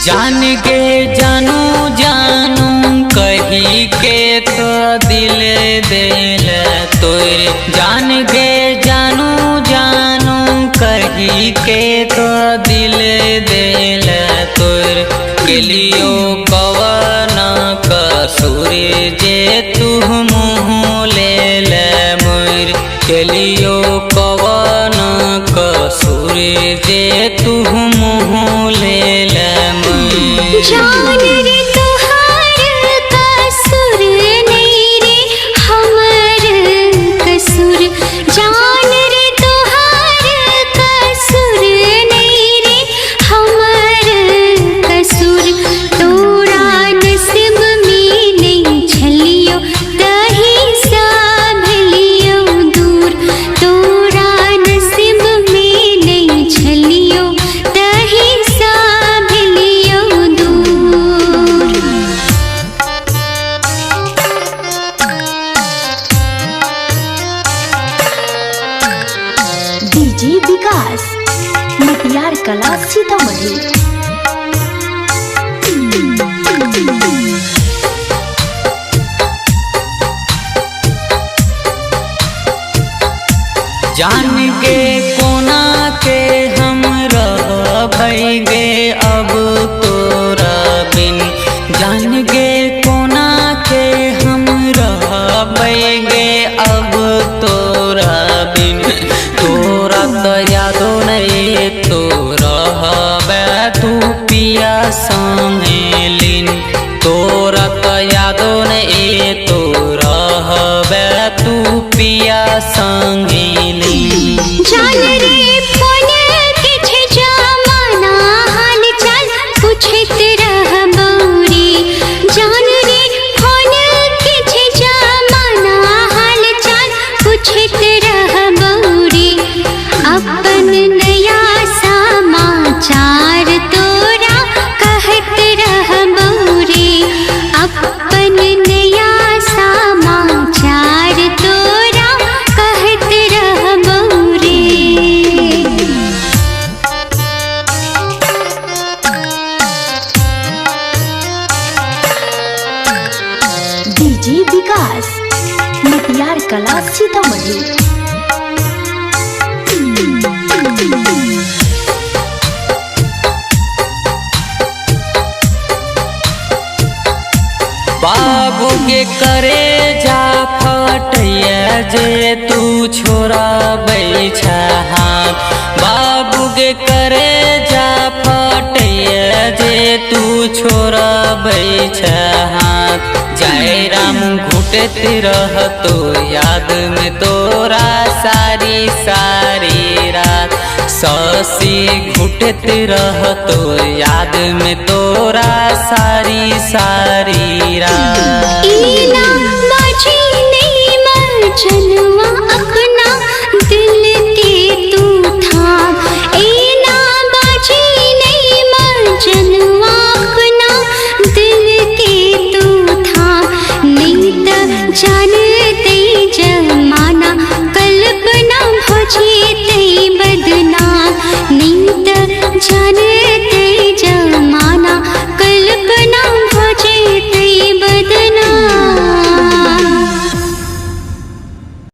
जान के जानू जानू कही के तो दिल दिल तोर। जान के जानू जानू कही के तो दिल दिल तोर। गेलियो कवन कसूर जे तू मुँह ले मोर। गेलियो कवन कसूर जे तू मुँह ले मोर। जान रे तोहार कसूर नहीं रे हमर कसूर। जान रे तोहार कसूर नहीं रे हमर कसूर। तोरा नसीब में नहीं छलियो तही सा भलियो दूर। तोरा नसीब में नहीं छलियो तही सा भलियो दूर। डीजे विकास मटियार कला सीतामढ़ी। जान के कोना के हम रह भइगे अब तोरा बिन। जान के कोना के हम रह भइगे अब तोरा बिन। तोरा तो यादो नहीं तो रहबे तू पिया संगे लीन। तोरा तो यादो नहीं तो रहबे तू पिया संगे लीन। जान रे फोन किछ जमाना हाल चाल पूछत रहबौरी। जान रे फोन किछ जमाना हाल चाल पूछत रहबौरी। अपन नया समाचार तोरा कहत रहबौरी। अपन नया समाचार तोरा कहत रहबौरी। डीजे विकास मटियार कला सीतामढ़ी। बाबू के करे जा फटैया जे तू छोरा बैठा हाथ। बाबू के करे जा फटैया जे तू छोरा बैठा हाथ। जय राम घुटत रह तो याद में तोरा सारी सारी रात। ससी घुटत रह तो याद में तोरा सारी सारी रात। इना माझी नहीं मचलवा